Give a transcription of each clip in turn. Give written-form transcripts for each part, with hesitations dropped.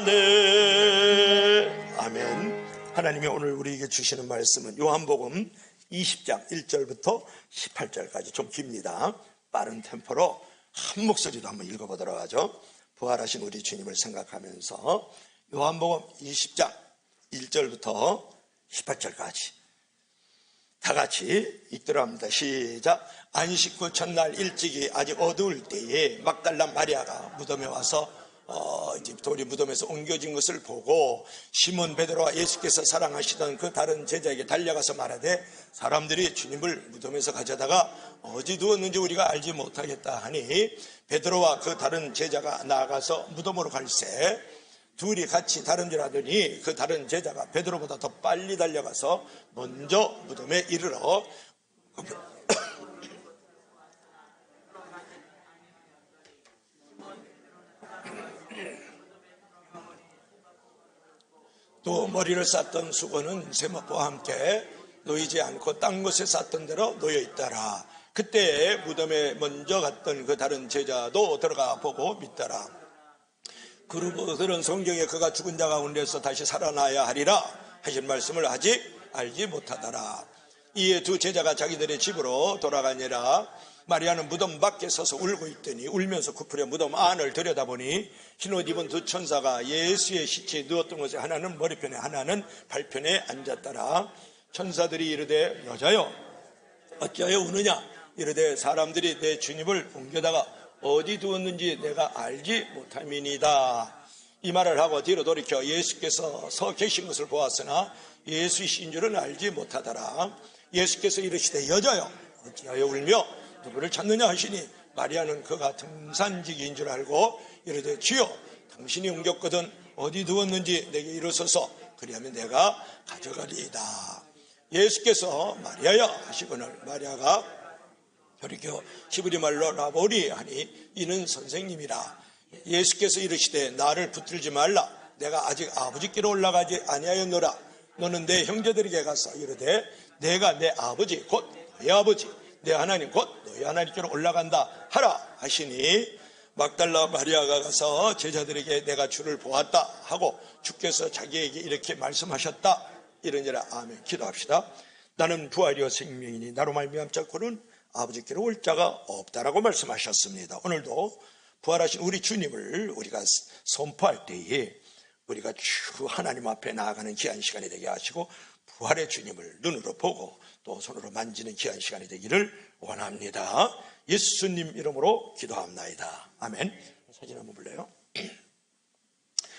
네. 아멘. 하나님이 오늘 우리에게 주시는 말씀은 요한복음 20장 1절부터 18절까지 좀 깁니다. 빠른 템포로 한 목소리로 한번 읽어보도록 하죠. 부활하신 우리 주님을 생각하면서 요한복음 20장 1절부터 18절까지 다 같이 읽도록 합니다. 시작. 안식 후 첫날 일찍이 아직 어두울 때에 막달라 마리아가 무덤에 와서 이제 돌이 무덤에서 옮겨진 것을 보고 시몬 베드로와 예수께서 사랑하시던 그 다른 제자에게 달려가서 말하되 사람들이 주님을 무덤에서 가져다가 어디 두었는지 우리가 알지 못하겠다 하니 베드로와 그 다른 제자가 나아가서 무덤으로 갈새 둘이 같이 다른 줄 아더니 그 다른 제자가 베드로보다 더 빨리 달려가서 먼저 무덤에 이르러 또 머리를 쌌던 수건은 세마포와 함께 놓이지 않고 딴 곳에 쌌던 대로 놓여 있더라. 그때 무덤에 먼저 갔던 그 다른 제자도 들어가 보고 믿더라. 그들은 성경에 그가 죽은 자 가운데서 다시 살아나야 하리라 하신 말씀을 아직 알지 못하더라. 이에 두 제자가 자기들의 집으로 돌아가니라. 마리아는 무덤 밖에 서서 울고 있더니 울면서 구부려 무덤 안을 들여다보니 흰옷 입은 두 천사가 예수의 시체에 누웠던 곳에 하나는 머리편에 하나는 발편에 앉았더라. 천사들이 이르되 여자여 어찌하여 우느냐 이르되 사람들이 내 주님을 옮겨다가 어디 두었는지 내가 알지 못함이니이다. 이 말을 하고 뒤로 돌이켜 예수께서 서 계신 것을 보았으나 예수이신 줄은 알지 못하더라. 예수께서 이르시되 여자여 어찌하여 울며 누구를 찾느냐 하시니 마리아는 그가 등산지기인 줄 알고 이르되 주여 당신이 옮겼거든 어디 두었는지 내게 이르소서 그리하면 내가 가져가리이다. 예수께서 마리아야 하시거늘 마리아가 돌이켜 히브리 말로 라보리 하니 이는 선생님이라. 예수께서 이르시되 나를 붙들지 말라. 내가 아직 아버지께로 올라가지 아니하였노라. 너는 내 형제들에게 가서 이르되 내가 내 아버지 곧 너의 아버지 내 하나님 곧 너희 하나님께로 올라간다 하라 하시니 막달라 마리아가 가서 제자들에게 내가 주를 보았다 하고 주께서 자기에게 이렇게 말씀하셨다 이러니라. 아멘. 기도합시다. 나는 부활이요 생명이니 나로 말미암자고는 아버지께로 올 자가 없다라고 말씀하셨습니다. 오늘도 부활하신 우리 주님을 우리가 선포할 때에 우리가 주 하나님 앞에 나아가는 귀한 시간이 되게 하시고 부활의 주님을 눈으로 보고 또 손으로 만지는 귀한 시간이 되기를 원합니다. 예수님 이름으로 기도합나이다. 아멘. 사진 한번 볼래요?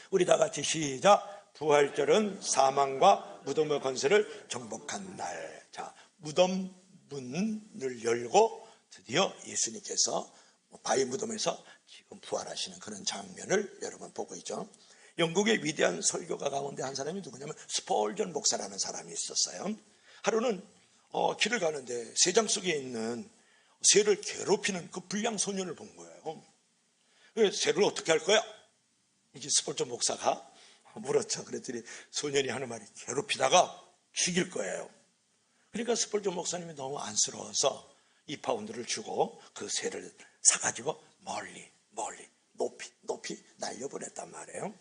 우리 다 같이 시작. 부활절은 사망과 무덤의 권세를 정복한 날. 자, 무덤 문을 열고 드디어 예수님께서 바위 무덤에서 지금 부활하시는 그런 장면을 여러분 보고 있죠. 영국의 위대한 설교가 가운데 한 사람이 누구냐면 스펄전 목사라는 사람이 있었어요. 하루는 길을 가는데 새장 속에 있는 새를 괴롭히는 그 불량 소년을 본 거예요. 새를 어떻게 할 거야? 이게 스펄전 목사가 물었죠. 그랬더니 소년이 하는 말이 괴롭히다가 죽일 거예요. 그러니까 스펄전 목사님이 너무 안쓰러워서 2파운드를 주고 그 새를 사가지고 멀리 높이 날려보냈단 말이에요.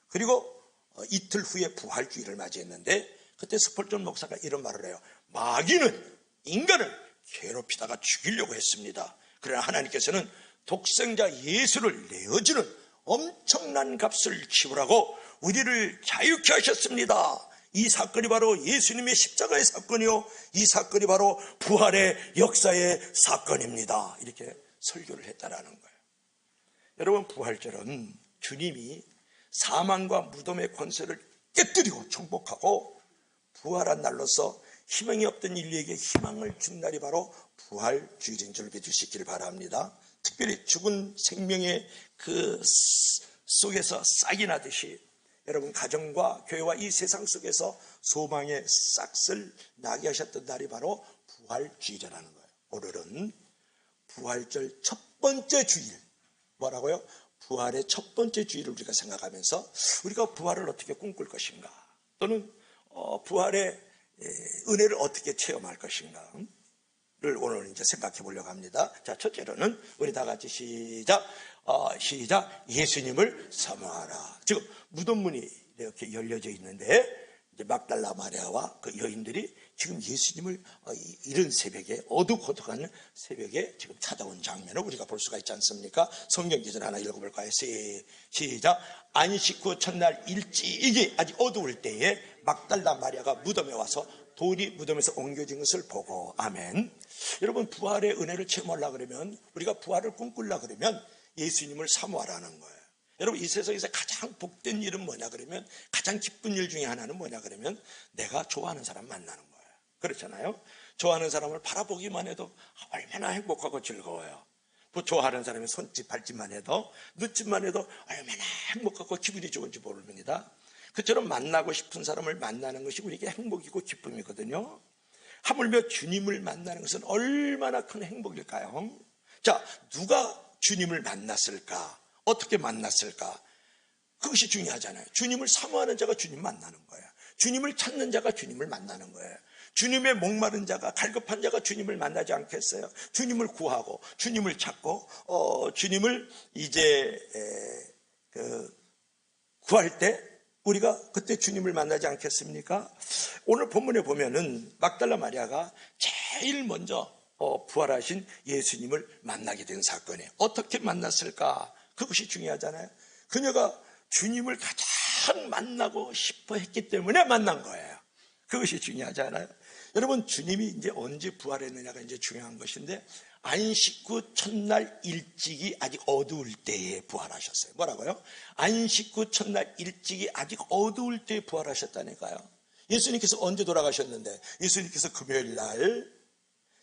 그리고 이틀 후에 부활주의를 맞이했는데 그때 스펄전 목사가 이런 말을 해요. 마귀는 인간을 괴롭히다가 죽이려고 했습니다. 그러나 하나님께서는 독생자 예수를 내어주는 엄청난 값을 치르라고 우리를 자유케 하셨습니다. 이 사건이 바로 예수님의 십자가의 사건이요 이 사건이 바로 부활의 역사의 사건입니다. 이렇게 설교를 했다라는 거예요. 여러분, 부활절은 주님이 사망과 무덤의 권세를 깨뜨리고 정복하고 부활한 날로서 희망이 없던 인류에게 희망을 준 날이 바로 부활주일인 줄 믿으시길 바랍니다. 특별히 죽은 생명의 그 속에서 싹이 나듯이 여러분 가정과 교회와 이 세상 속에서 소망의 싹을 나게 하셨던 날이 바로 부활주일이라는 거예요. 오늘은 부활절 첫 번째 주일, 뭐라고요? 부활의 첫 번째 주일을 우리가 생각하면서 우리가 부활을 어떻게 꿈꿀 것인가, 또는 부활의 은혜를 어떻게 체험할 것인가. 오늘 이제 생각해 보려고 합니다. 자, 첫째로는 우리 다 같이 시작. 예수님을 사모하라. 지금 무덤문이 이렇게 열려져 있는데 이제 막달라 마리아와 그 여인들이 지금 예수님을 이른 새벽에 어둑어둑한 새벽에 지금 찾아온 장면을 우리가 볼 수가 있지 않습니까? 성경 기절 하나 읽어볼까요? 시작. 안식 후 첫날 일찍이 아직 어두울 때에 막달라 마리아가 무덤에 와서 돌이 무덤에서 옮겨진 것을 보고. 아멘. 여러분, 부활의 은혜를 체험하려고 그러면, 우리가 부활을 꿈꾸려고 그러면 예수님을 사모하라는 거예요. 여러분, 이 세상에서 가장 복된 일은 뭐냐 그러면, 가장 기쁜 일 중에 하나는 뭐냐 그러면 내가 좋아하는 사람 만나는 거예요. 그렇잖아요. 좋아하는 사람을 바라보기만 해도 얼마나 행복하고 즐거워요. 좋아하는 사람의 손짓 발짓만 해도, 눈짓만 해도 얼마나 행복하고 기분이 좋은지 모릅니다. 그처럼 만나고 싶은 사람을 만나는 것이 우리에게 행복이고 기쁨이거든요. 하물며 주님을 만나는 것은 얼마나 큰 행복일까요? 자, 누가 주님을 만났을까? 어떻게 만났을까? 그것이 중요하잖아요. 주님을 사모하는 자가 주님 만나는 거예요. 주님을 찾는 자가 주님을 만나는 거예요. 주님의 목마른 자가, 갈급한 자가 주님을 만나지 않겠어요? 주님을 구하고 주님을 찾고 주님을 이제 구할 때 우리가 그때 주님을 만나지 않겠습니까? 오늘 본문에 보면은 막달라 마리아가 제일 먼저 부활하신 예수님을 만나게 된 사건이에요. 어떻게 만났을까? 그것이 중요하잖아요. 그녀가 주님을 가장 만나고 싶어 했기 때문에 만난 거예요. 그것이 중요하잖아요. 여러분, 주님이 이제 언제 부활했느냐가 이제 중요한 것인데, 안식 후 첫날 일찍이 아직 어두울 때에 부활하셨어요. 뭐라고요? 안식 후 첫날 일찍이 아직 어두울 때에 부활하셨다니까요. 예수님께서 언제 돌아가셨는데? 예수님께서 금요일 날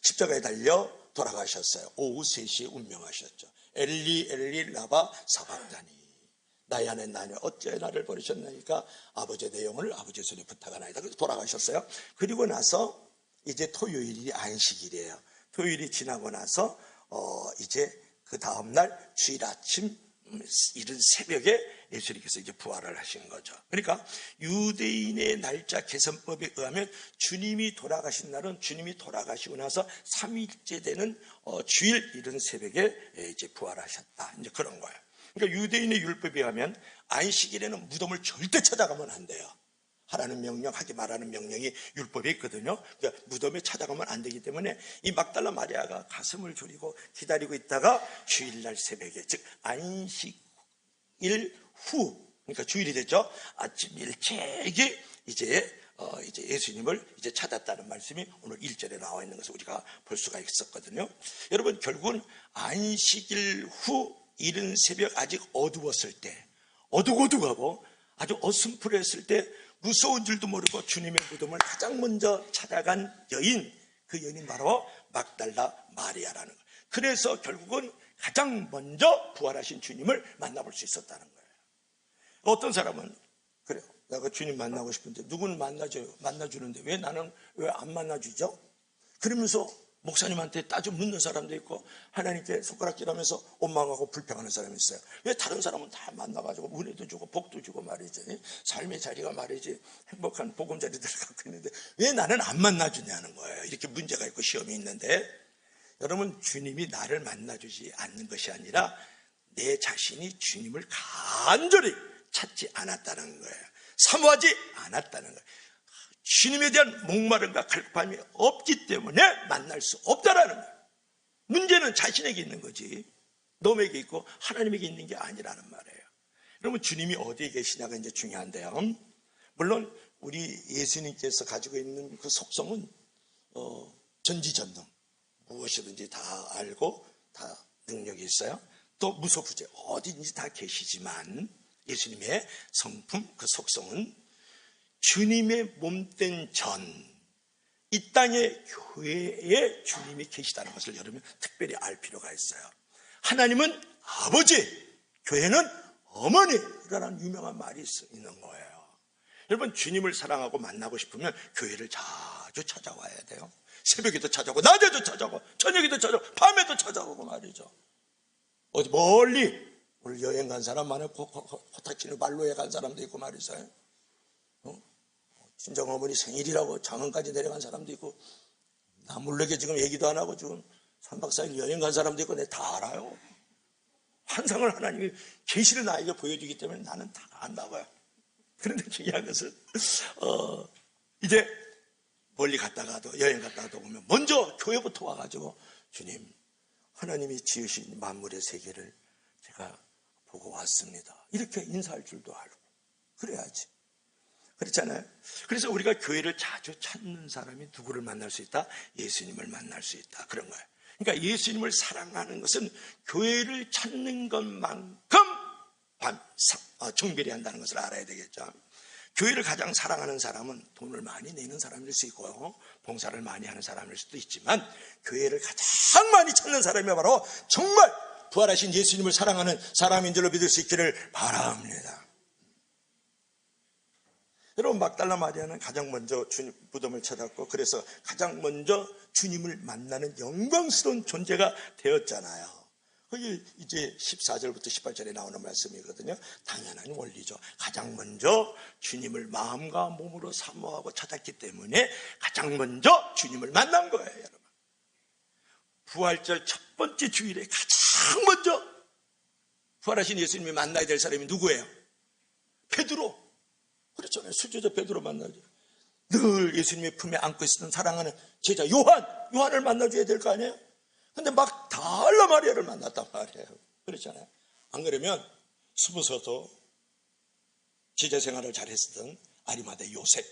십자가에 달려 돌아가셨어요. 오후 3시에 운명하셨죠. 엘리 엘리 라바 사박다니, 나의 하나님 나는 어찌 나를 버리셨나니까 아버지의 내 영혼을 아버지의 손에 부탁하나이다. 그래서 돌아가셨어요. 그리고 나서 이제 토요일이 안식일이에요. 토요일이 지나고 나서 이제 그 다음날 주일 아침 이른 새벽에 예수님께서 이제 부활을 하신 거죠. 그러니까 유대인의 날짜 계산법에 의하면 주님이 돌아가신 날은 주님이 돌아가시고 나서 3일째 되는 주일 이른 새벽에 이제 부활하셨다. 이제 그런 거예요. 그러니까 유대인의 율법에 의하면 안식일에는 무덤을 절대 찾아가면 안 돼요. 하라는 명령, 하지 말라는 명령이 율법에 있거든요. 그러니까 무덤에 찾아가면 안 되기 때문에 이 막달라 마리아가 가슴을 졸이고 기다리고 있다가 주일날 새벽에, 즉 안식일 후, 그러니까 주일이 됐죠. 아침 일찍이 이제 예수님을 이제 찾았다는 말씀이 오늘 1절에 나와 있는 것을 우리가 볼 수가 있었거든요. 여러분, 결국은 안식일 후 이른 새벽 아직 어두웠을 때, 어둑어둑하고 아주 어슴푸레했을 때 무서운 줄도 모르고 주님의 무덤을 가장 먼저 찾아간 여인, 그 여인이 바로 막달라 마리아라는 거예요. 그래서 결국은 가장 먼저 부활하신 주님을 만나볼 수 있었다는 거예요. 어떤 사람은 그래요. 내가 주님 만나고 싶은데 누구는 만나주는데 왜 나는 왜 안 만나주죠? 그러면서 목사님한테 따져 묻는 사람도 있고 하나님께 손가락질하면서 원망하고 불평하는 사람이 있어요. 왜 다른 사람은 다 만나가지고 은혜도 주고 복도 주고 말이지, 삶의 자리가 말이지 행복한 보금자리들을 갖고 있는데 왜 나는 안 만나주냐는 거예요. 이렇게 문제가 있고 시험이 있는데, 여러분, 주님이 나를 만나주지 않는 것이 아니라 내 자신이 주님을 간절히 찾지 않았다는 거예요. 사모하지 않았다는 거예요. 주님에 대한 목마름과 갈급함이 없기 때문에 만날 수 없다라는 거예요. 문제는 자신에게 있는 거지 너에게 있고 하나님에게 있는 게 아니라는 말이에요. 여러분, 주님이 어디에 계시냐가 이제 중요한데요. 물론 우리 예수님께서 가지고 있는 그 속성은 전지전능, 무엇이든지 다 알고 다 능력이 있어요. 또 무소부재, 어디든지 다 계시지만 예수님의 성품, 그 속성은 주님의 몸된 전 이 땅의 교회에 주님이 계시다는 것을 여러분 특별히 알 필요가 있어요. 하나님은 아버지, 교회는 어머니라는 유명한 말이 있는 거예요. 여러분, 주님을 사랑하고 만나고 싶으면 교회를 자주 찾아와야 돼요. 새벽에도 찾아오고 낮에도 찾아오고 저녁에도 찾아오고 밤에도 찾아오고 말이죠. 어디 멀리 오늘 여행 간 사람 많아요. 코타키누 발로에 간 사람도 있고 말이죠. 친정어머니 생일이라고 장흥까지 내려간 사람도 있고 나 몰래게 지금 얘기도 안 하고 지금 3박 4일 여행 간 사람도 있고 내가 다 알아요. 환상을 하나님이 계시를 나에게 보여주기 때문에 나는 다 안나 봐요. 그런데 중요한 것은 이제 멀리 갔다가도 여행 갔다가도 보면 먼저 교회부터 와가지고 주님 하나님이 지으신 만물의 세계를 제가 보고 왔습니다. 이렇게 인사할 줄도 알고 그래야지. 그렇잖아요. 그래서 우리가 교회를 자주 찾는 사람이 누구를 만날 수 있다? 예수님을 만날 수 있다. 그런 거예요. 그러니까 예수님을 사랑하는 것은 교회를 찾는 것만큼 정결히 한다는 것을 알아야 되겠죠. 교회를 가장 사랑하는 사람은 돈을 많이 내는 사람일 수 있고요, 봉사를 많이 하는 사람일 수도 있지만 교회를 가장 많이 찾는 사람이 바로 정말 부활하신 예수님을 사랑하는 사람인 줄로 믿을 수 있기를 바랍니다. 여러분, 막달라 마리아는 가장 먼저 주님 무덤을 찾았고 그래서 가장 먼저 주님을 만나는 영광스러운 존재가 되었잖아요. 그게 이제 14절부터 18절에 나오는 말씀이거든요. 당연한 원리죠. 가장 먼저 주님을 마음과 몸으로 사모하고 찾았기 때문에 가장 먼저 주님을 만난 거예요, 여러분. 부활절 첫 번째 주일에 가장 먼저 부활하신 예수님이 만나야 될 사람이 누구예요? 베드로. 그렇잖아요. 수제자 베드로 만나죠. 늘 예수님의 품에 안고 있었던 사랑하는 제자 요한을 만나줘야 될 거 아니에요? 근데 막달라 마리아를 만났단 말이에요. 그렇잖아요. 안 그러면 숨어서도 제자 생활을 잘했었던 아리마대 요셉,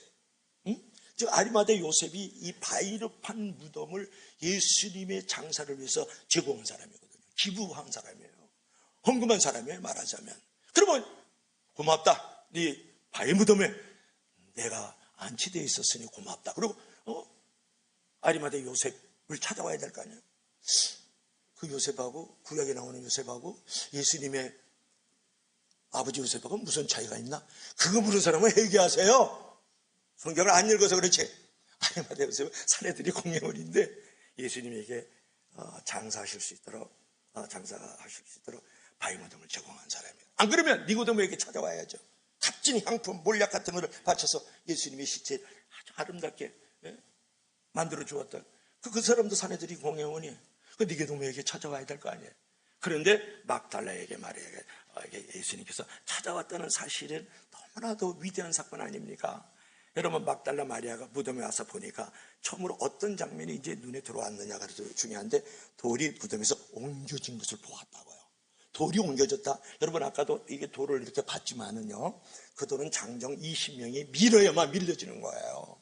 즉 아리마대 요셉이 이 바이럽한 무덤을 예수님의 장사를 위해서 제공한 사람이거든요. 기부한 사람이에요. 헌금한 사람이에요, 말하자면. 그러면 고맙다. 네 바위 무덤에 내가 안치되어 있었으니 고맙다. 그리고 아리마대 요셉을 찾아와야 될 거 아니에요. 그 요셉하고 구약에 나오는 요셉하고 예수님의 아버지 요셉하고 무슨 차이가 있나? 그거 물은 사람은 회개하세요. 성경을 안 읽어서 그렇지. 아리마대 요셉은 사내들이 공예물인데 예수님에게 장사하실 수 있도록 바위 무덤을 제공한 사람이에요. 안 그러면 니고데모에게 찾아와야죠. 값진 향품, 몰약 같은 것을 바쳐서 예수님의 시체를 아주 아름답게 만들어 주었던 그 사람도 사내들이 공예원이에요. 그 니고데모에게 찾아와야 될 거 아니에요. 그런데 막달라에게 마리아에게 예수님께서 찾아왔다는 사실은 너무나도 위대한 사건 아닙니까? 여러분, 막달라 마리아가 무덤에 와서 보니까 처음으로 어떤 장면이 이제 눈에 들어왔느냐가 중요한데 돌이 무덤에서 옮겨진 것을 보았다고요. 돌이 옮겨졌다. 여러분, 아까도 이게 돌을 이렇게 봤지만은요, 그 돌은 장정 20명이 밀어야만 밀려지는 거예요.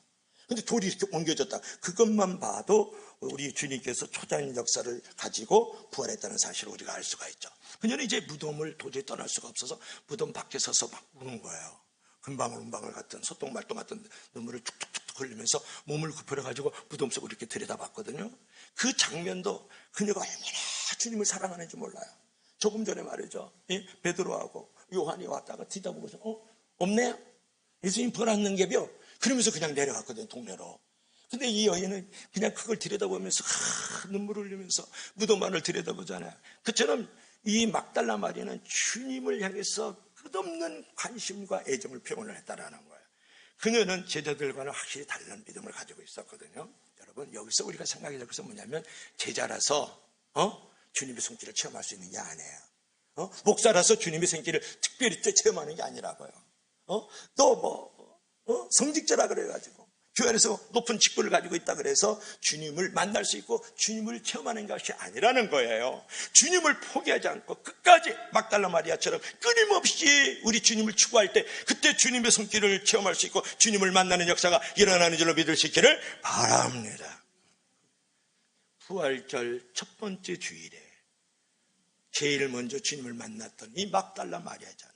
근데 돌이 이렇게 옮겨졌다. 그것만 봐도 우리 주님께서 초자연 역사를 가지고 부활했다는 사실을 우리가 알 수가 있죠. 그녀는 이제 무덤을 도저히 떠날 수가 없어서 무덤 밖에 서서 막 우는 거예요. 금방울 같은 소똥말똥 같은 눈물을 툭툭툭 흘리면서 몸을 굽혀가지고 무덤 속으로 이렇게 들여다봤거든요. 그 장면도 그녀가 얼마나 주님을 사랑하는지 몰라요. 조금 전에 말이죠, 베드로하고 요한이 왔다가 뒤다보고서 없네? 예수님 부활했는 게벼? 그러면서 그냥 내려갔거든요, 동네로. 근데 이 여인은 그냥 그걸 들여다보면서 눈물을 흘리면서 무덤 안을 들여다보잖아요. 그처럼 이 막달라 마리아는 주님을 향해서 끝없는 관심과 애정을 표현을 했다라는 거예요. 그녀는 제자들과는 확실히 다른 믿음을 가지고 있었거든요. 여러분, 여기서 우리가 생각해야 될 것은 뭐냐면 제자라서 주님의 손길을 체험할 수 있는 게 아니에요. 목사라서 주님의 손길을 특별히 체험하는 게 아니라고요. 성직자라 그래가지고 교회 안에서 높은 직분을 가지고 있다 그래서 주님을 만날 수 있고 주님을 체험하는 것이 아니라는 거예요. 주님을 포기하지 않고 끝까지 막달라 마리아처럼 끊임없이 우리 주님을 추구할 때 그때 주님의 손길을 체험할 수 있고 주님을 만나는 역사가 일어나는 줄로 믿을 수 있기를 바랍니다. 부활절 첫 번째 주일에 제일 먼저 주님을 만났던 이 막달라 마리아잖아요.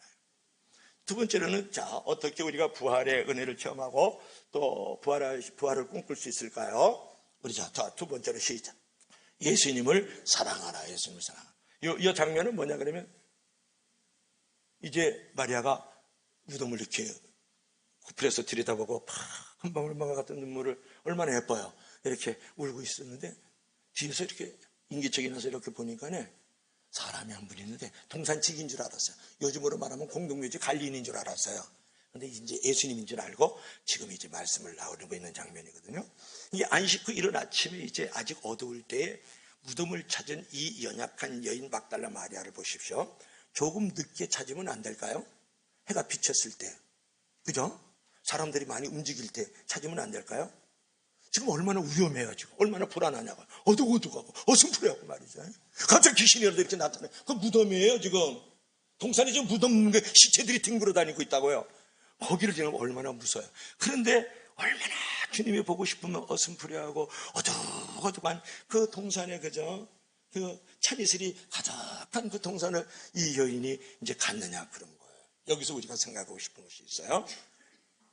두 번째로는 어떻게 우리가 부활의 은혜를 체험하고 또 부활을 꿈꿀 수 있을까요? 우리 두 번째로 시작. 예수님을 사랑하라. 예수님을 사랑하라. 이 장면은 뭐냐 그러면 이제 마리아가 무덤을 이렇게 굽혀서 들여다보고 한 방울망과 같은 눈물을 얼마나 예뻐요. 이렇게 울고 있었는데 뒤에서 이렇게 인기척이 나서 이렇게 보니까는 사람이 한 분 있는데 동산직인 줄 알았어요. 요즘으로 말하면 공동묘지 관리인인 줄 알았어요. 근데 이제 예수님인 줄 알고 지금 이제 말씀을 나누고 있는 장면이거든요. 이게 안식 후 이른 아침에 이제 아직 어두울 때에 무덤을 찾은 이 연약한 여인 막달라 마리아를 보십시오. 조금 늦게 찾으면 안 될까요? 해가 비쳤을 때, 그죠? 사람들이 많이 움직일 때 찾으면 안 될까요? 지금 얼마나 위험해요. 지금 얼마나 불안하냐고. 어둑어둑하고 어슴푸레하고 말이죠. 갑자기 귀신이라도 이렇게 나타나요. 그 무덤이에요. 지금 동산에 지금 무덤 시체들이 뒹굴어 다니고 있다고요. 거기를 지금 얼마나 무서워요. 그런데 얼마나 주님이 보고 싶으면 어슴푸레하고 어둑어둑한 그 동산에, 그죠? 그 찬이슬이 가득한 그 동산을 이 여인이 이제 갔느냐, 그런 거예요. 여기서 우리가 생각하고 싶은 것이 있어요.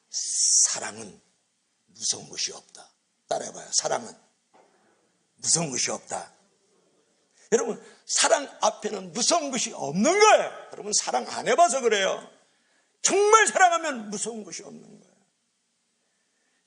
사랑은 무서운 것이 없다. 따라해봐요. 사랑은 무서운 것이 없다. 여러분, 사랑 앞에는 무서운 것이 없는 거예요. 여러분, 사랑 안 해봐서 그래요. 정말 사랑하면 무서운 것이 없는 거예요.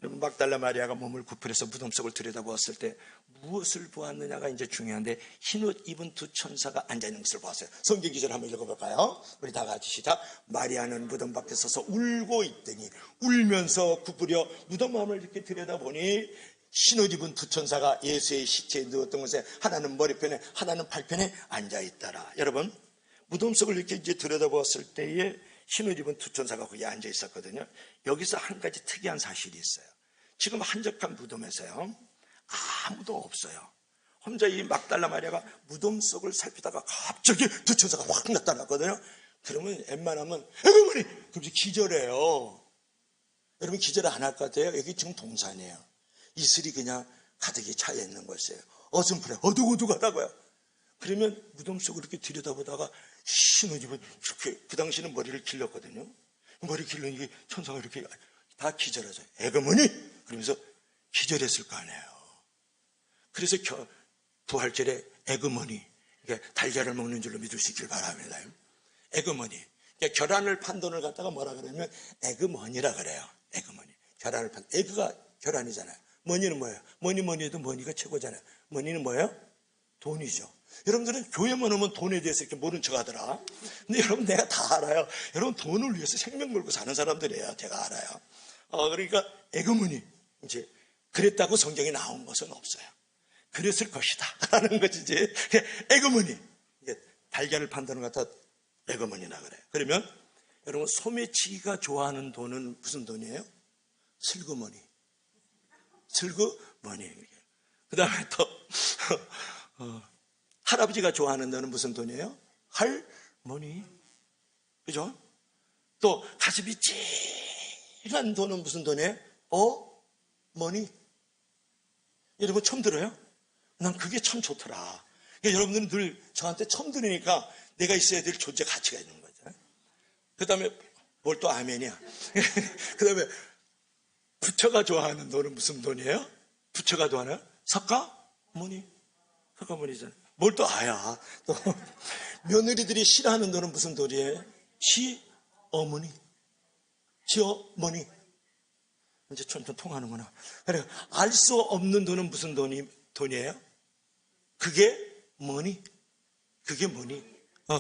여러분, 막달라 마리아가 몸을 구풀해서 무덤 속을 들여다보았을 때 무엇을 보았느냐가 이제 중요한데, 흰옷 입은 두 천사가 앉아있는 것을 보았어요. 성경 기절 한번 읽어볼까요? 우리 다 같이 시작. 마리아는 무덤 밖에 서서 울고 있더니 울면서 구부려 무덤 안을 이렇게 들여다보니 흰옷 입은 두 천사가 예수의 시체에 누웠던 곳에 하나는 머리편에 하나는 발편에 앉아있더라. 여러분, 무덤 속을 이렇게 이제 들여다보았을 때에 흰옷 입은 두 천사가 거기 앉아 있었거든요. 여기서 한 가지 특이한 사실이 있어요. 지금 한적한 무덤에서요, 아무도 없어요. 혼자 이 막달라 마리아가 무덤 속을 살피다가 갑자기 두 천사가 확 나타났거든요. 그러면 웬만하면 어머니! 그러면서 기절해요. 여러분, 기절 안 할 것 같아요? 여기 지금 동산이에요. 이슬이 그냥 가득히 차 있는 곳이에요. 어슴푸레 어둑어둑하다고요. 그러면 무덤 속을 이렇게 들여다보다가 흰옷 입은 이렇게, 그 당시는 머리를 길렀거든요. 머리 길러니 천사가 이렇게 다 기절하죠. 에그머니! 그러면서 기절했을 거 아니에요. 그래서 부활절에 에그머니, 달걀을 먹는 줄로 믿을 수 있길 바랍니다. 에그머니, 계란을 판 돈을 갖다가 뭐라 그러면 에그머니라 그래요. 에그머니, 계란을 판, 에그가 계란이잖아요. 머니는 뭐예요? 뭐니 해도 머니가 최고잖아요. 머니는 뭐예요? 돈이죠. 여러분들은 교회만 오면 돈에 대해서 이렇게 모른 척 하더라. 근데 여러분, 내가 다 알아요. 여러분, 돈을 위해서 생명 걸고 사는 사람들이에요. 제가 알아요. 그러니까 에그머니, 이제 그랬다고 성경에 나온 것은 없어요. 그랬을 것이다 라는 것이지. 에그머니, 달걀을 판다는 것 같아 에그머니나 그래요. 그러면 여러분, 소매치기가 좋아하는 돈은 무슨 돈이에요? 슬그머니. 슬그머니. 그 다음에 또 할아버지가 좋아하는 돈은 무슨 돈이에요? 할머니. 그죠? 또 가슴이 찌한 돈은 무슨 돈이에요? 어머니. 여러분, 처음 들어요? 난 그게 참 좋더라. 그러니까 여러분들은 늘 저한테 처음 들으니까 내가 있어야 될 존재 가치가 있는 거죠. 그 다음에 뭘 또 아멘이야. 그 다음에 부처가 좋아하는 돈은 무슨 돈이에요? 부처가 좋아하는 석가모니. 석가모니잖아요. 뭘 또 아야. 또 며느리들이 싫어하는 돈은 무슨 돈이에요? 시어머니. 시어머니. 이제 좀 통하는구나. 그래, 알 수 없는 돈은 무슨 돈이에요? 그게 뭐니? 그게 뭐니?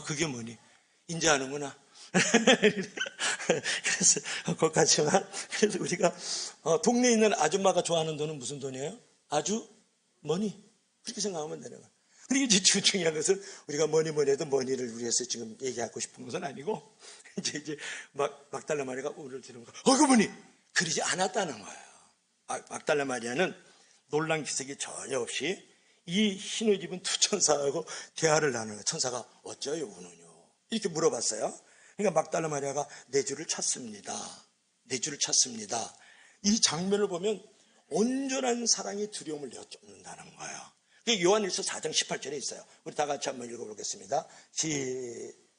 그게 뭐니? 이제 아는구나. 그래서 거기까지만. 그래서 우리가 동네에 있는 아줌마가 좋아하는 돈은 무슨 돈이에요? 아주 머니. 그렇게 생각하면 되는 거예요. 근데 이제 중요한 것은 우리가 뭐니 해도 머니를 위해서 지금 얘기하고 싶은 것은 아니고, 이제 막달라 마리아가 우를 지르는 거. 어머니! 그러지 않았다는 거예요. 막달라 마리아는 놀란 기색이 전혀 없이 이 흰옷 입은 두 천사하고 대화를 나누는 거예요. 천사가 어쩌요 우는요? 이렇게 물어봤어요. 그러니까 막달라 마리아가 내 주를 찾습니다. 내 주를 찾습니다. 이 장면을 보면 온전한 사랑이 두려움을 내쫓는다는 거예요. 그게 요한일서 4장 18절에 있어요. 우리 다 같이 한번 읽어보겠습니다.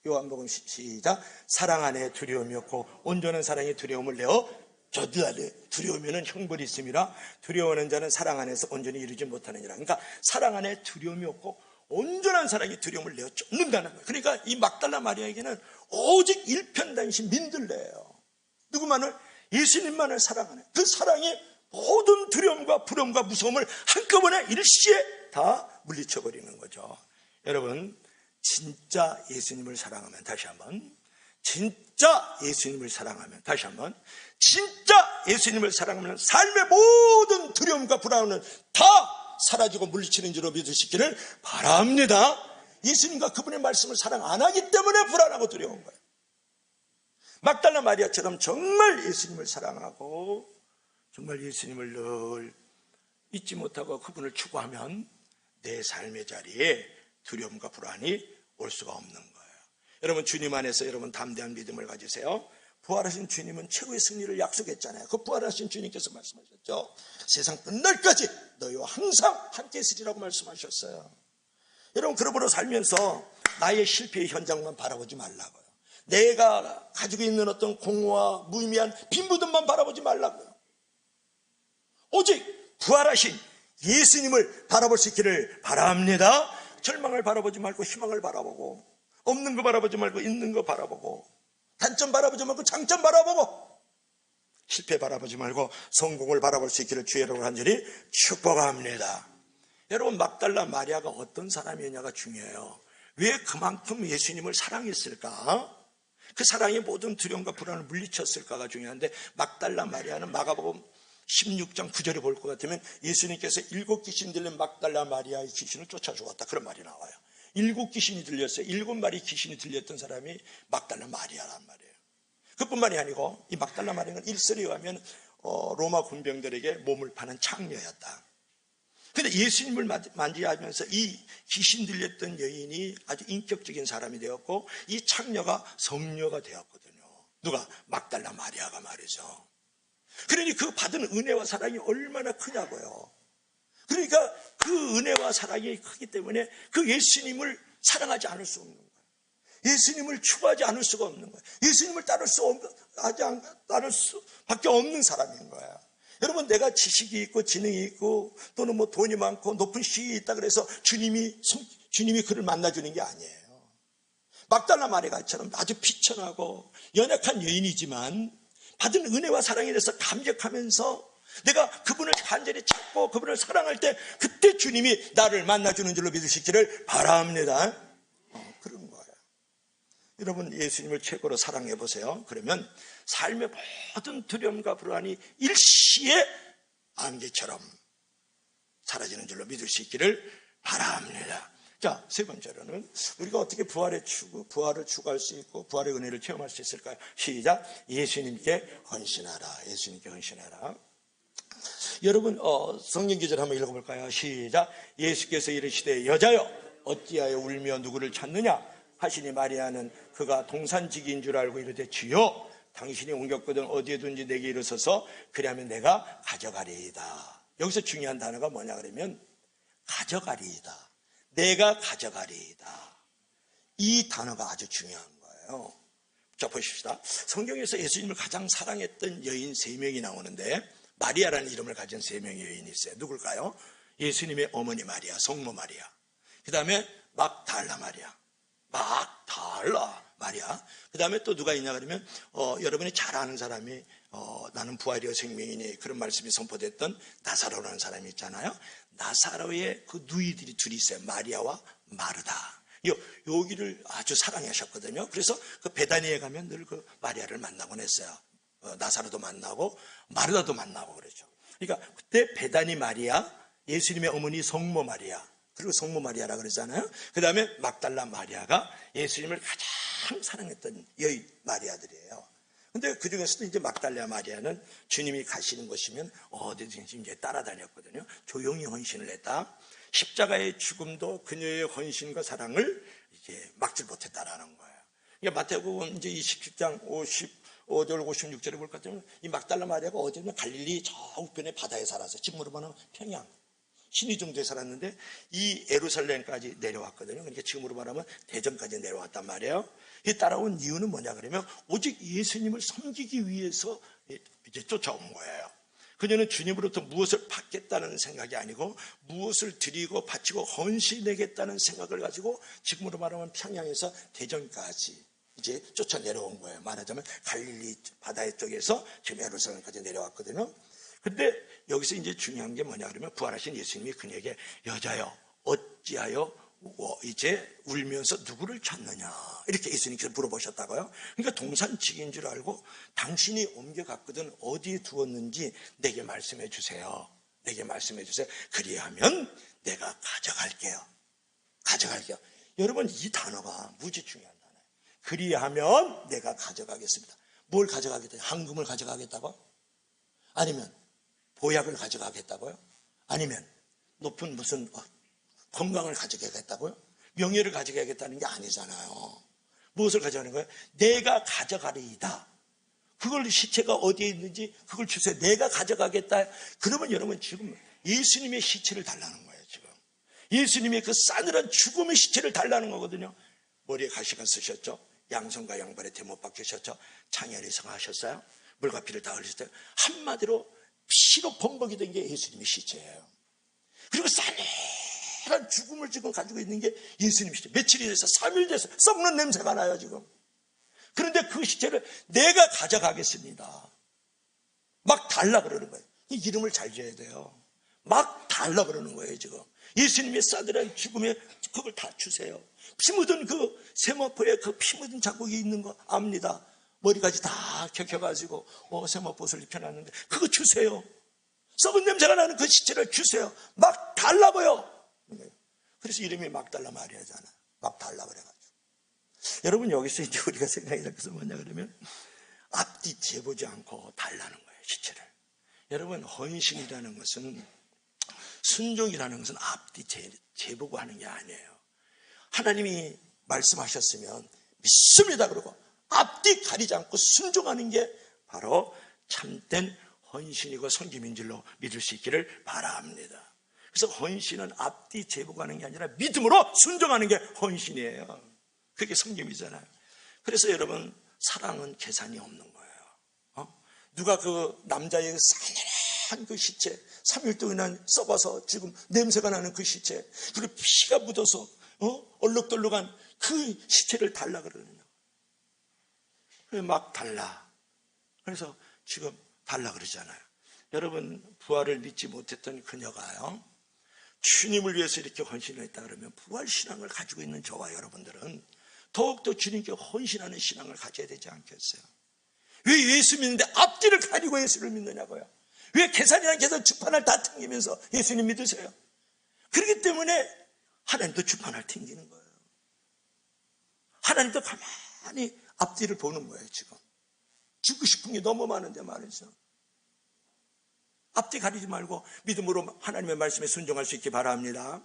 요한복음 시작. 사랑 안에 두려움이 없고 온전한 사랑이 두려움을 내어 쫓으나니 두려우면은 형벌이 있음이라. 두려워하는 자는 사랑 안에서 온전히 이루지 못하느니라. 그러니까 사랑 안에 두려움이 없고 온전한 사랑이 두려움을 내어 쫓는다는 거예요. 그러니까 이 막달라 마리아에게는 오직 일편단심 민들레예요. 누구만을? 예수님만을 사랑하는 그 사랑이 모든 두려움과 불엄과 무서움을 한꺼번에 일시에 다 물리쳐버리는 거죠. 여러분, 진짜 예수님을 사랑하면, 다시 한번, 진짜 예수님을 사랑하면, 다시 한번, 진짜 예수님을 사랑하면 삶의 모든 두려움과 불안은 다 사라지고 물리치는 줄로 믿으시기를 바랍니다. 예수님과 그분의 말씀을 사랑 안 하기 때문에 불안하고 두려운 거예요. 막달라 마리아처럼 정말 예수님을 사랑하고 정말 예수님을 늘 잊지 못하고 그분을 추구하면 내 삶의 자리에 두려움과 불안이 올 수가 없는 거예요. 여러분, 주님 안에서 여러분 담대한 믿음을 가지세요. 부활하신 주님은 최고의 승리를 약속했잖아요. 그 부활하신 주님께서 말씀하셨죠. 세상 끝날까지 너희와 항상 함께 있으리라고 말씀하셨어요. 여러분, 그러므로 살면서 나의 실패의 현장만 바라보지 말라고요. 내가 가지고 있는 어떤 공허와 무의미한 빈부분만 바라보지 말라고요. 오직 부활하신 예수님을 바라볼 수 있기를 바랍니다. 절망을 바라보지 말고 희망을 바라보고, 없는 거 바라보지 말고 있는 거 바라보고, 단점 바라보지 말고 장점 바라보고, 실패 바라보지 말고 성공을 바라볼 수 있기를 주의 이름으로 간절히 축복합니다. 여러분, 막달라 마리아가 어떤 사람이었냐가 중요해요. 왜 그만큼 예수님을 사랑했을까? 그 사랑이 모든 두려움과 불안을 물리쳤을까가 중요한데, 막달라 마리아는 마가복음 16장 9절에 볼 것 같으면 예수님께서 7 귀신 들린 막달라 마리아의 귀신을 쫓아 죽었다, 그런 말이 나와요. 7 귀신이 들렸어요. 7마리 귀신이 들렸던 사람이 막달라 마리아란 말이에요. 그뿐만이 아니고 이 막달라 마리아는 일설에 의하면 로마 군병들에게 몸을 파는 창녀였다. 그런데 예수님을 만지하면서 이 귀신 들렸던 여인이 아주 인격적인 사람이 되었고, 이 창녀가 성녀가 되었거든요. 누가? 막달라 마리아가 말이죠. 그러니 그 받은 은혜와 사랑이 얼마나 크냐고요. 그러니까 그 은혜와 사랑이 크기 때문에 그 예수님을 사랑하지 않을 수 없는 거예요. 예수님을 추구하지 않을 수가 없는 거예요. 예수님을 따를 수밖에 없는 사람인 거예요. 여러분, 내가 지식이 있고 지능이 있고 또는 뭐 돈이 많고 높은 시이 있다 그래서 주님이 그를 만나주는 게 아니에요. 막달라 마리아처럼 아주 비천하고 연약한 여인이지만 받은 은혜와 사랑에 대해서 감격하면서 내가 그분을 간절히 찾고 그분을 사랑할 때 그때 주님이 나를 만나주는 줄로 믿으시기를 바랍니다. 그런 거예요. 여러분, 예수님을 최고로 사랑해 보세요. 그러면 삶의 모든 두려움과 불안이 일시에 안개처럼 사라지는 줄로 믿을 수 있기를 바랍니다. 자, 세 번째로는 우리가 어떻게 부활을 추구할 수 있고 부활의 은혜를 체험할 수 있을까요? 시작. 예수님께 헌신하라. 예수님께 헌신하라. 여러분, 성경 기절 한번 읽어볼까요? 시작. 예수께서 이르시되 여자여 어찌하여 울며 누구를 찾느냐 하시니 마리아는 그가 동산지기인 줄 알고 이르되 주여 당신이 옮겼거든 어디에든지 내게 이르소서 그리하면 내가 가져가리이다. 여기서 중요한 단어가 뭐냐 그러면 가져가리이다. 내가 가져가리이다. 이 단어가 아주 중요한 거예요. 자, 보십시다. 성경에서 예수님을 가장 사랑했던 여인 3명이 나오는데 마리아라는 이름을 가진 3명의 여인이 있어요. 누굴까요? 예수님의 어머니 마리아, 성모 마리아. 그 다음에 막달라 마리아. 그 다음에 또 누가 있냐 그러면 여러분이 잘 아는 사람이 나는 부활이요 생명이니 그런 말씀이 선포됐던 나사로라는 사람이 있잖아요. 나사로의 그 누이들이 둘이 있어요. 마리아와 마르다. 여기를 아주 사랑하셨거든요. 그래서 그 베다니에 가면 늘 그 마리아를 만나곤 했어요. 나사로도 만나고 마르다도 만나고 그랬죠. 그러니까 그때 베다니 마리아, 예수님의 어머니 성모 마리아, 그리고 성모 마리아라 그러잖아요. 그 다음에 막달라 마리아가 예수님을 가장 사랑했던 여인 마리아들이에요. 근데 그 중에서도 이제 막달라 마리아는 주님이 가시는 곳이면 어디든지 이제 따라다녔거든요. 조용히 헌신을 했다. 십자가의 죽음도 그녀의 헌신과 사랑을 이제 막질 못했다라는 거예요. 그러니까 마태복음 이제 27장 55절 56절에 볼 것 같으면 이 막달라 마리아가 어디면 갈릴리 저 우편의 바다에 살아서 지금으로 말하면 평양 신의 정도에 살았는데 이 예루살렘까지 내려왔거든요. 그러니까 지금으로 말하면 대전까지 내려왔단 말이에요. 이 따라온 이유는 뭐냐 그러면 오직 예수님을 섬기기 위해서 이제 쫓아온 거예요. 그녀는 주님으로부터 무엇을 받겠다는 생각이 아니고 무엇을 드리고 바치고 헌신하겠다는 생각을 가지고 지금으로 말하면 평양에서 대전까지 이제 쫓아 내려온 거예요. 말하자면 갈릴리 바다 쪽에서 지금 예루살렘까지 내려왔거든요. 근데 여기서 이제 중요한 게 뭐냐 그러면 부활하신 예수님이 그녀에게 여자여 어찌하여 이제 울면서 누구를 찾느냐 이렇게 예수님께서 물어보셨다고요. 그러니까 동산직인 줄 알고 당신이 옮겨갔거든 어디에 두었는지 내게 말씀해 주세요. 내게 말씀해 주세요. 그리하면 내가 가져갈게요. 여러분 이 단어가 무지 중요한 단어예요. 그리하면 내가 가져가겠습니다. 뭘 가져가겠다? 황금을 가져가겠다고? 아니면 보약을 가져가겠다고요? 아니면 높은 무슨 건강을 가져가겠다고요? 명예를 가져가겠다는 게 아니잖아요. 무엇을 가져가는 거예요? 내가 가져가리이다. 그걸 시체가 어디에 있는지 그걸 주세요. 내가 가져가겠다. 그러면 여러분 지금 예수님의 시체를 달라는 거예요. 지금 예수님의 그 싸늘한 죽음의 시체를 달라는 거거든요. 머리에 가시가 쓰셨죠. 양손과 양발에 대못 박히셨죠. 창혈이 성하셨어요. 물과 피를 다 흘리셨어요. 한마디로 피로 범벅이 된 게 예수님의 시체예요. 그리고 싸늘한 죽음을 지금 가지고 있는 게 예수님의 시체. 며칠이 돼서 3일 돼서 썩는 냄새가 나요 지금. 그런데 그 시체를 내가 가져가겠습니다. 막 달라 그러는 거예요. 이 이름을 잘 지어야 돼요. 막 달라 그러는 거예요 지금. 예수님의 싸늘한 죽음에 그걸 다 주세요. 피 묻은 그 세마포에 그 피 묻은 자국이 있는 거 압니다. 머리까지 다 켜켜가지고 세마포옷을 입혀놨는데 그거 주세요. 썩은 냄새가 나는 그 시체를 주세요. 막 달라고요. 그래서 이름이 막달라 마리아잖아요. 막 달라 그래가지고. 여러분 여기서 이제 우리가 생각이 날 것은 뭐냐 그러면 앞뒤 재보지 않고 달라는 거예요. 시체를. 여러분 헌신이라는 것은 순종이라는 것은 앞뒤 재보고 하는 게 아니에요. 하나님이 말씀하셨으면 믿습니다 그러고 앞뒤 가리지 않고 순종하는 게 바로 참된 헌신이고 섬김인 줄로 믿을 수 있기를 바랍니다. 그래서 헌신은 앞뒤 재보고 하는 게 아니라 믿음으로 순종하는 게 헌신이에요. 그게 섬김이잖아요. 그래서 여러분 사랑은 계산이 없는 거예요. 누가 그 남자의 싸늘한 그 시체 3일 동안 썩어서 지금 냄새가 나는 그 시체 그리고 피가 묻어서 얼룩덜룩한 그 시체를 달라 그러느냐. 막 달라. 그래서 지금 달라 그러잖아요. 여러분 부활을 믿지 못했던 그녀가요 주님을 위해서 이렇게 헌신을 했다 그러면 부활신앙을 가지고 있는 저와 여러분들은 더욱더 주님께 헌신하는 신앙을 가져야 되지 않겠어요? 왜 예수 믿는데 앞뒤를 가리고 예수를 믿느냐고요? 왜 계산이랑 계산 주판을 다 튕기면서 예수님 믿으세요? 그렇기 때문에 하나님도 주판을 튕기는 거예요. 하나님도 가만히 앞뒤를 보는 거예요. 지금 주고 싶은 게 너무 많은데 말이죠. 앞뒤 가리지 말고 믿음으로 하나님의 말씀에 순종할 수 있기 바랍니다.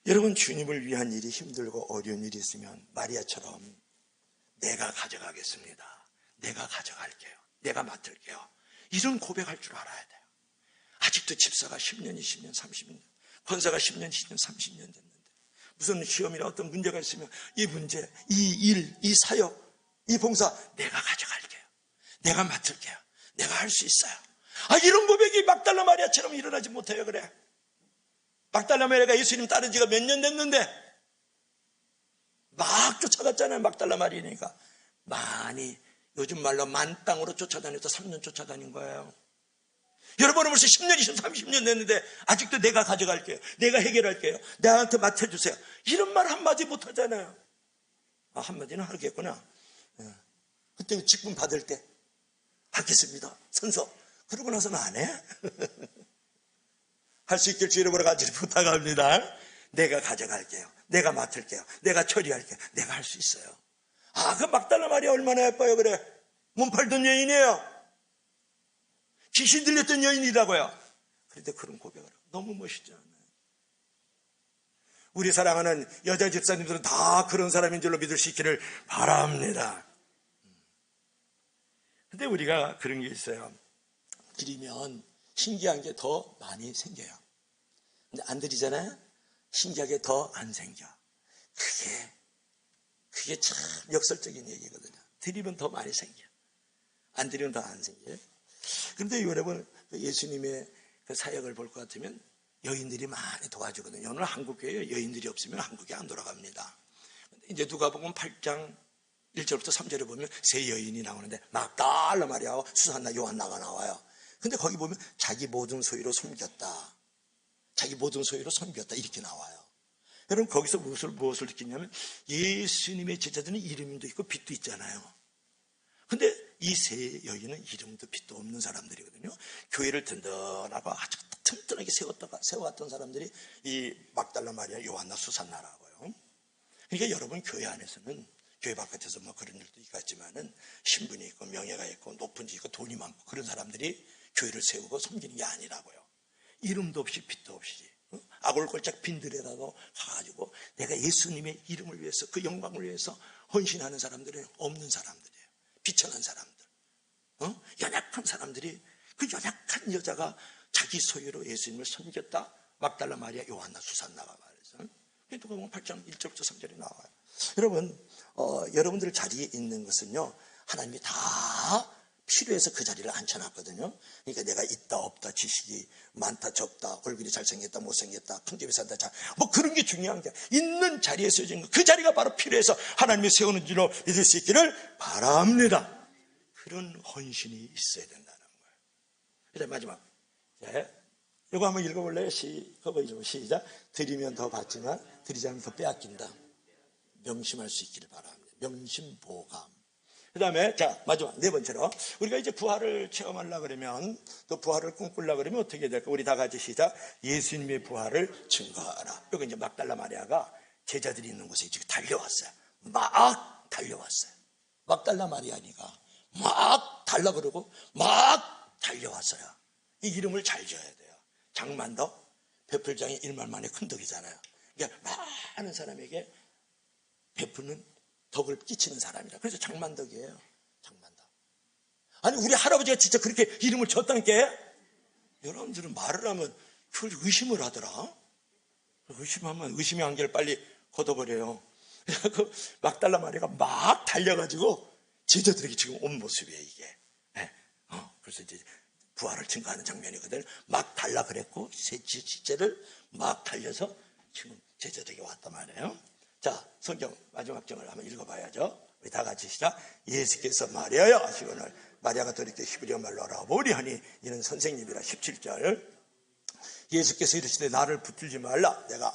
여러분 주님을 위한 일이 힘들고 어려운 일이 있으면 마리아처럼 내가 가져가겠습니다. 내가 가져갈게요. 내가 맡을게요. 이런 고백할 줄 알아야 돼요. 아직도 집사가 10년, 20년, 30년, 권사가 10년, 20년, 30년 됐는데 무슨 시험이나 어떤 문제가 있으면 이 문제, 이 일, 이 사역, 이 봉사 내가 가져갈게요. 내가 맡을게요. 내가 할 수 있어요. 이런 고백이 막달라 마리아처럼 일어나지 못해요. 그래. 막달라 마리아가 예수님 따른 지가 몇 년 됐는데 막 쫓아갔잖아요. 막달라 마리아니까 많이 요즘 말로 만땅으로 쫓아다녀서 3년 쫓아다닌 거예요. 여러분은 벌써 10년, 20년, 30년 됐는데 아직도 내가 가져갈게요. 내가 해결할게요. 나한테 맡아주세요. 이런 말 한마디 못하잖아요. 한마디는 하겠구나. 그때 직분 받을 때 하겠습니다. 선서. 그러고 나서는 안 해? 할 수 있길 주 이름으로 간절히 부탁합니다. 내가 가져갈게요. 내가 맡을게요. 내가 처리할게요. 내가 할 수 있어요. 그 막달라 마리아 얼마나 예뻐요. 그래. 몸 팔던 여인이에요. 귀신 들렸던 여인이라고요. 그런데 그런 고백을 하고 너무 멋있지 않아요? 우리 사랑하는 여자 집사님들은 다 그런 사람인 줄로 믿을 수 있기를 바랍니다. 근데 우리가 그런 게 있어요. 드리면 신기한 게 더 많이 생겨요. 근데 안 드리잖아요? 신기하게 더 안 생겨. 그게 참 역설적인 얘기거든요. 드리면 더 많이 생겨. 안 드리면 더 안 생겨요. 그런데 여러분 예수님의 그 사역을 볼 것 같으면 여인들이 많이 도와주거든요. 오늘 한국교회에 여인들이 없으면 한국이 안 돌아갑니다. 이제 누가복음 8장 1절부터 3절에 보면 세 여인이 나오는데 막달라 마리아와 수산나 요한나가 나와요. 근데 거기 보면 자기 모든 소유로 섬겼다. 자기 모든 소유로 섬겼다 이렇게 나와요. 여러분 거기서 무엇을 느끼냐면 예수님의 제자들은 이름도 있고 빚도 있잖아요. 근데 이 세 여인은 이름도 빚도 없는 사람들이거든요. 교회를 든든하고 아주 튼튼하게 세워왔던 사람들이 이 막달라 마리아, 요한나, 수산나라고요. 그러니까 여러분 교회 안에서는 교회 바깥에서 뭐 그런 일도 있겠지만은 신분이 있고 명예가 있고 높은 지 있고 돈이 많고 그런 사람들이 교회를 세우고 섬기는 게 아니라고요. 이름도 없이 빚도 없이 아골골짝 빈들에라도 가가지고 내가 예수님의 이름을 위해서 그 영광을 위해서 헌신하는 사람들은 없는 사람들이에요. 비천한 사람들, 연약한 사람들이 그 연약한 여자가 자기 소유로 예수님을 섬겼다. 막달라 마리아, 요한나, 수산나가 말이죠. 누가복음 8장 1절부터 3절에 나와요. 여러분, 여러분들 자리에 있는 것은요 하나님이 다 필요해서 그 자리를 앉혀놨거든요. 그러니까 내가 있다 없다, 지식이 많다 적다, 얼굴이 잘생겼다 못생겼다, 큰 집에 산다 뭐 그런 게 중요한 게 있는 자리에 서진 거, 그 자리가 바로 필요해서 하나님이 세우는 줄로 믿을 수 있기를 바랍니다. 그런 헌신이 있어야 된다는 거예요. 그다음 마지막, 이거 한번 읽어볼래요? 시작. 드리면 더 받지만 드리지 않으면 더 빼앗긴다. 명심할 수 있기를 바랍니다. 명심보감. 그 다음에 마지막 네 번째로, 우리가 이제 부활을 체험하려고 그러면, 또 부활을 꿈꾸려고 그러면 어떻게 될까? 우리 다 같이 시작. 예수님의 부활을 증거하라. 여기 이제 막달라 마리아가 제자들이 있는 곳에 지금 달려왔어요. 막 달려왔어요. 막달라 마리아니까 막 달라 그러고 막 달려왔어요. 이 이름을 잘 지어야 돼요. 장만덕, 베풀장이 1만 만에 큰 덕이잖아요. 그러니까 많은 사람에게 베푸는 덕을 끼치는 사람이라. 그래서 장만덕이에요. 장만덕. 아니 우리 할아버지가 진짜 그렇게 이름을 줬다니까. 여러분들은 말을 하면 그걸 의심을 하더라. 의심하면 의심의 안개를 빨리 걷어버려요. 그 막달라 마리아가 막 달려가지고 제자들에게 지금 온 모습이에요 이게. 그래서 이제 부활을 증거하는 장면이거든. 막 달라 그랬고 제자를 막 달려서 지금 제자들에게 왔단 말이에요. 자, 성경 마지막 장을 한번 읽어봐야죠. 우리 다 같이 시작. 예수께서 마리아여 하시거늘 마리아가 돌이켜 히브리어 말로 라보니 하니 이는 선생님이라. 17절. 예수께서 이르시되 나를 붙들지 말라. 내가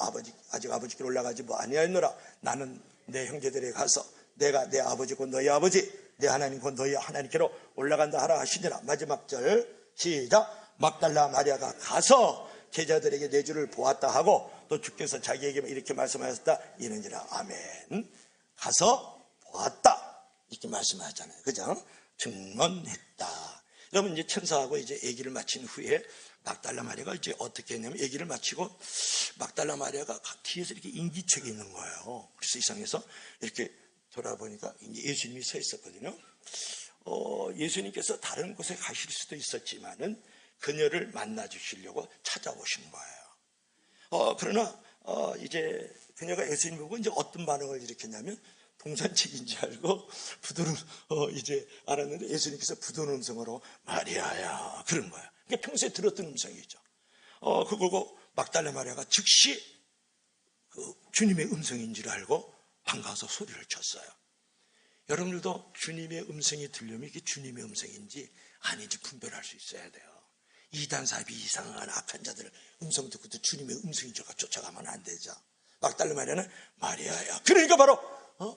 아직 아버지께 올라가지 아니하였노라. 나는 내 형제들에게 가서 내가 내 아버지 곧 너희 아버지, 내 하나님 곧 너희 하나님께로 올라간다 하라 하시니라. 마지막 절 시작. 막달라 마리아가 가서 제자들에게 내 주를 보았다 하고, 또 주께서 자기에게 이렇게 말씀하셨다 이는지라. 아멘. 가서 보았다 이렇게 말씀하잖아요. 그죠? 증언했다. 여러분 이제 천사하고 이제 얘기를 마친 후에 막달라 마리아가 이제 어떻게 했냐면, 얘기를 마치고 막달라 마리아가 뒤에서 이렇게 인기척이 있는 거예요. 그래서 이상해서 이렇게 돌아보니까 예수님이 서 있었거든요. 예수님께서 다른 곳에 가실 수도 있었지만은 그녀를 만나 주시려고 찾아오신 거예요. 그러나 이제 그녀가 예수님 보고 이제 어떤 반응을 일으켰냐면, 동산책인 줄 알고 부드러운 이제 알았는데 예수님께서 부드러운 음성으로 마리아야 그런 거예요. 그러니까 평소에 들었던 음성이죠. 그거고 막달라 마리아가 즉시 그 주님의 음성인 줄 알고 반가워서 소리를 쳤어요. 여러분들도 주님의 음성이 들려면 이게 주님의 음성인지 아닌지 분별할 수 있어야 돼요. 이단사비 이상한 악한 자들 음성 듣고도 주님의 음성인 줄 쫓아가면 안 되죠. 막달라 마리아는 마리아야. 그러니까 바로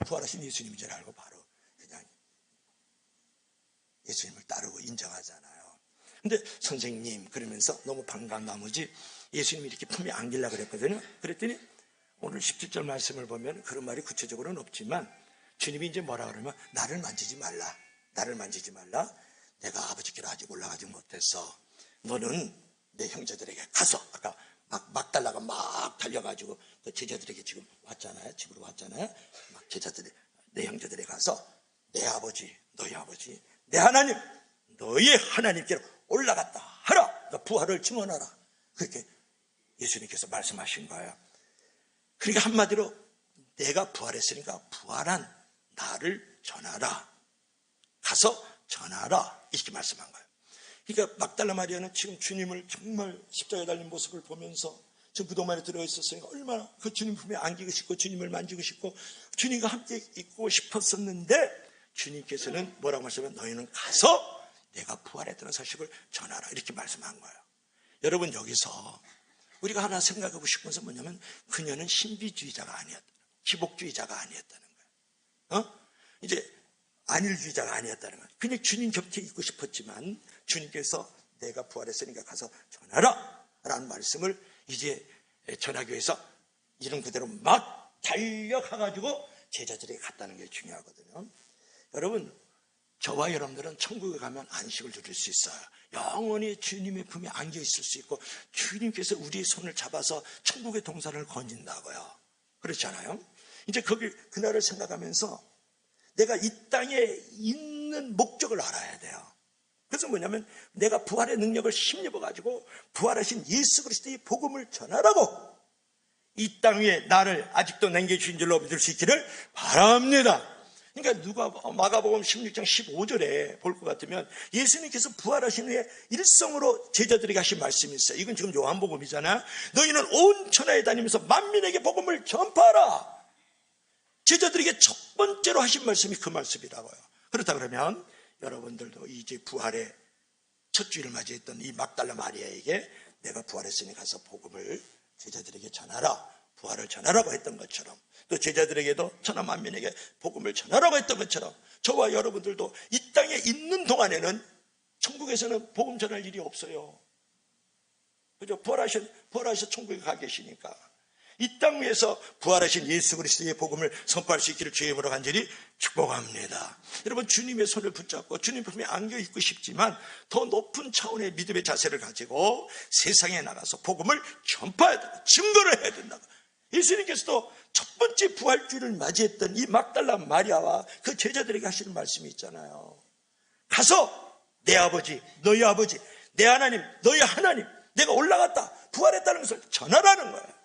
부활하신 예수님인 줄 알고 바로 그냥 예수님을 따르고 인정하잖아요. 근데 선생님 그러면서 너무 반가운 나머지 예수님이 이렇게 품에 안기려고 그랬거든요. 그랬더니 오늘 17절 말씀을 보면 그런 말이 구체적으로는 없지만 주님이 이제 뭐라 그러면, 나를 만지지 말라. 나를 만지지 말라. 내가 아버지께로 아직 올라가지 못했어. 너는 내 형제들에게 가서, 아까 막달라가 막 달려가지고 그 제자들에게 지금 왔잖아요. 집으로 왔잖아요. 막 내 형제들에게 가서 내 아버지, 너희 아버지, 내 하나님, 너희 하나님께로 올라갔다 하라. 그러니까 부활을 증언하라. 그렇게 예수님께서 말씀하신 거예요. 그러니까 한마디로 내가 부활했으니까 부활한 나를 전하라. 가서 전하라. 이렇게 말씀한 거예요. 그러니까 막달라 마리아는 지금 주님을 정말 십자가에 달린 모습을 보면서 저 무덤 안에 들어있었으니까 얼마나 그 주님 품에 안기고 싶고 주님을 만지고 싶고 주님과 함께 있고 싶었었는데, 주님께서는 뭐라고 말씀하면, 너희는 가서 내가 부활했다는 사실을 전하라 이렇게 말씀한 거예요. 여러분 여기서 우리가 하나 생각하고 싶은 것은 뭐냐면 그녀는 신비주의자가 아니었다. 기복주의자가 아니었다는 거예요. 이제 안일주의자가 아니었다는 거예요. 그냥 주님 곁에 있고 싶었지만 주님께서 내가 부활했으니까 가서 전하라 라는 말씀을 이제 전하교에서 이런 그대로 막 달려가가지고 제자들에게 갔다는 게 중요하거든요. 여러분, 저와 여러분들은 천국에 가면 안식을 누릴 수 있어요. 영원히 주님의 품에 안겨 있을 수 있고 주님께서 우리의 손을 잡아서 천국의 동산을 건진다고요. 그렇잖아요. 이제 그날을 생각하면서 내가 이 땅에 있는 목적을 알아야 돼요. 그래서 뭐냐면 내가 부활의 능력을 힘입어가지고 부활하신 예수 그리스도의 복음을 전하라고 이 땅 위에 나를 아직도 남겨주신 줄로 믿을 수 있기를 바랍니다. 그러니까 마가복음 16장 15절에 볼 것 같으면 예수님께서 부활하신 후에 일성으로 제자들에게 하신 말씀이 있어요. 이건 지금 요한복음이잖아요. 너희는 온 천하에 다니면서 만민에게 복음을 전파하라. 제자들에게 첫 번째로 하신 말씀이 그 말씀이라고요. 그렇다 그러면 여러분들도 이제 부활의 첫 주일을 맞이했던 이 막달라 마리아에게 내가 부활했으니 가서 복음을 제자들에게 전하라, 부활을 전하라고 했던 것처럼, 또 제자들에게도 천하 만민에게 복음을 전하라고 했던 것처럼 저와 여러분들도 이 땅에 있는 동안에는 천국에서는 복음 전할 일이 없어요. 그죠? 부활하셔 천국에 가 계시니까 이 땅 위에서 부활하신 예수 그리스도의 복음을 선포할 수 있기를 주의 이름으로 간절히 축복합니다. 여러분, 주님의 손을 붙잡고 주님 품에 안겨 있고 싶지만 더 높은 차원의 믿음의 자세를 가지고 세상에 나가서 복음을 전파해야 된다. 증거를 해야 된다. 예수님께서도 첫 번째 부활주의를 맞이했던 이 막달라 마리아와 그 제자들에게 하시는 말씀이 있잖아요. 가서 내 아버지, 너희 아버지, 내 하나님, 너희 하나님, 내가 올라갔다, 부활했다는 것을 전하라는 거예요.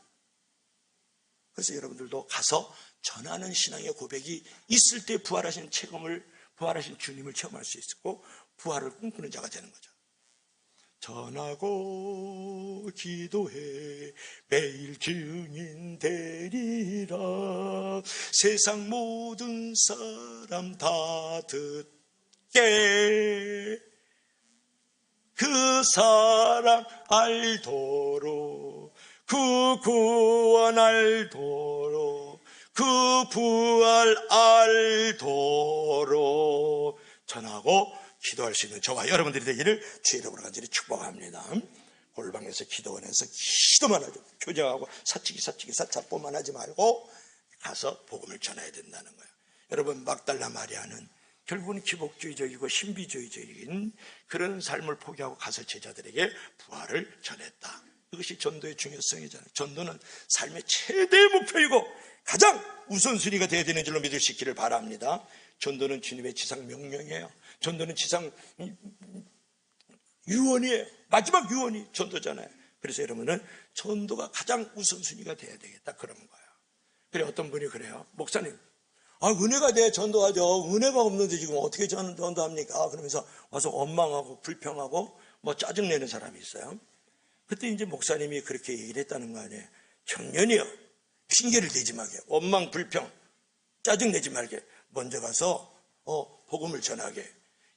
그래서 여러분들도 가서 전하는 신앙의 고백이 있을 때 부활하신 주님을 체험할 수 있고 부활을 꿈꾸는 자가 되는 거죠. 전하고 기도해 매일 증인 되리라. 세상 모든 사람 다 듣게 그 사랑 알도록 그 구원 알도록 그 부활 알도록 전하고 기도할 수 있는 저와 여러분들이 되기를 주의 이름으로 간절히 축복합니다. 골방에서 기도원에서 기도만 하죠. 교제하고 사치기 사자뽀만 하지 말고 가서 복음을 전해야 된다는 거예요. 여러분, 막달라 마리아는 결국은 기복주의적이고 신비주의적인 그런 삶을 포기하고 가서 제자들에게 부활을 전했다. 이것이 전도의 중요성이잖아요. 전도는 삶의 최대의 목표이고 가장 우선순위가 되어야 되는 줄로 믿을 수 있기를 바랍니다. 전도는 주님의 지상 명령이에요. 전도는 지상 유언이에요. 마지막 유언이 전도잖아요. 그래서 여러분은 전도가 가장 우선순위가 돼야 되겠다, 그런 거예요. 그래, 어떤 분이 그래요. 목사님, 은혜가 돼야 전도하죠. 은혜가 없는데 지금 어떻게 전도합니까? 그러면서 와서 원망하고 불평하고 짜증내는 사람이 있어요. 그때 이제 목사님이 그렇게 얘기를 했다는 거 아니에요. 청년이요, 핑계를 대지 말게, 원망 불평 짜증내지 말게, 먼저 가서 복음을 전하게.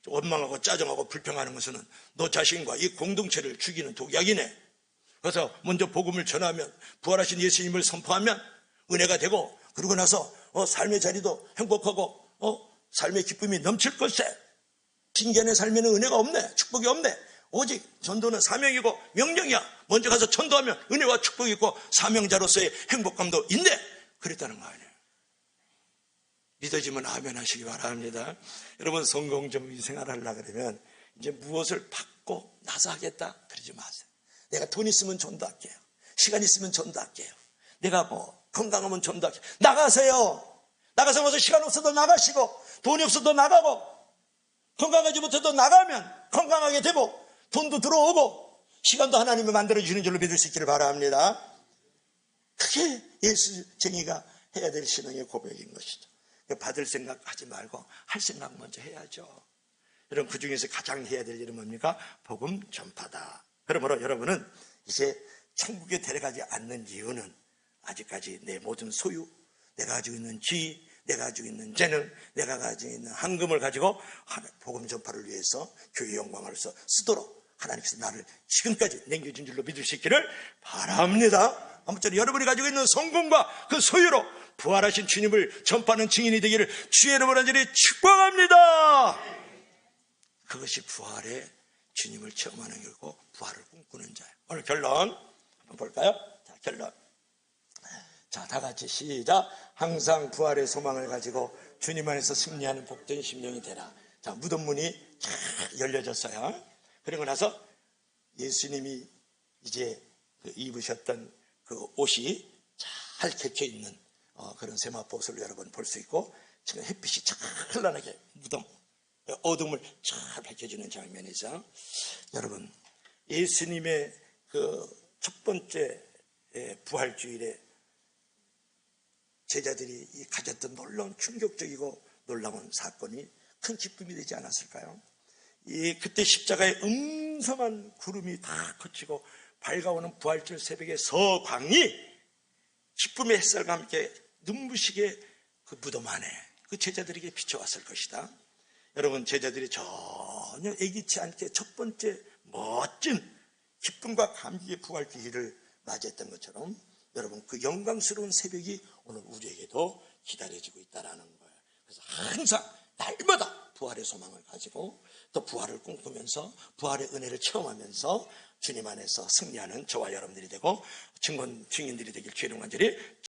원망하고 짜증하고 불평하는 것은 너 자신과 이 공동체를 죽이는 독약이네. 그래서 먼저 복음을 전하면, 부활하신 예수님을 선포하면 은혜가 되고, 그러고 나서 삶의 자리도 행복하고 삶의 기쁨이 넘칠 것에, 핑계의 삶에는 은혜가 없네, 축복이 없네. 오직 전도는 사명이고 명령이야. 먼저 가서 전도하면 은혜와 축복이 있고 사명자로서의 행복감도 있네. 그랬다는 거 아니에요. 믿어지면 아멘 하시기 바랍니다. 여러분, 성공적인 생활을 하려고 그러면 이제 무엇을 받고 나서 하겠다 그러지 마세요. 내가 돈 있으면 전도할게요, 시간 있으면 전도할게요, 내가 건강하면 전도할게요. 나가세요. 나가서 와서 시간 없어도 나가시고 돈이 없어도 나가고 건강하지 못해도 나가면 건강하게 되고 돈도 들어오고 시간도 하나님이 만들어주시는 줄로 믿을 수 있기를 바랍니다. 그게 예수쟁이가 해야 될 신앙의 고백인 것이죠. 받을 생각 하지 말고 할 생각 먼저 해야죠. 여러분, 그 중에서 가장 해야 될 일은 뭡니까? 복음 전파다. 그러므로 여러분은 이제 천국에 데려가지 않는 이유는 아직까지 내 모든 소유, 내가 가지고 있는 지위, 내가 가지고 있는 재능, 내가 가지고 있는 황금을 가지고 복음 전파를 위해서 교회 영광을 위해서 쓰도록 하나님께서 나를 지금까지 남겨준 줄로 믿을 수 있기를 바랍니다. 아무쪼록 여러분이 가지고 있는 성공과 그 소유로 부활하신 주님을 전파하는 증인이 되기를 주의 이름으로 간절히 축복합니다. 그것이 부활의 주님을 체험하는 거고 부활을 꿈꾸는 자예요. 오늘 결론 한번 볼까요? 자, 결론. 자, 다 같이 시작. 항상 부활의 소망을 가지고 주님 안에서 승리하는 복된 심령이 되라. 자, 무덤 문이 쫙 열려졌어요. 그리고 나서 예수님이 이제 입으셨던 그 옷이 잘 겹쳐 있는 그런 세마포 옷을 여러분 볼 수 있고, 지금 햇빛이 찬란하게 무덤 어둠을 잘 밝혀주는 장면이죠. 여러분, 예수님의 그 첫 번째 부활주일에 제자들이 가졌던 놀라운 충격적이고 놀라운 사건이 큰 기쁨이 되지 않았을까요? 그때 십자가에 음성한 구름이 다 거치고 밝아오는 부활절 새벽의 서광이 기쁨의 햇살과 함께 눈부시게 그 무덤 안에 그 제자들에게 비춰왔을 것이다. 여러분, 제자들이 전혀 애기치 않게 첫 번째 멋진 기쁨과 감격의 부활주일을 맞이했던 것처럼 여러분, 그 영광스러운 새벽이 오늘 우리에게도 기다려지고 있다는 거예요. 그래서 항상 날마다 부활의 소망을 가지고 또 부활을 꿈꾸면서 부활의 은혜를 체험하면서 주님 안에서 승리하는 저와 여러분들이 되고 증인들이 되길 주의 이름으로 간절히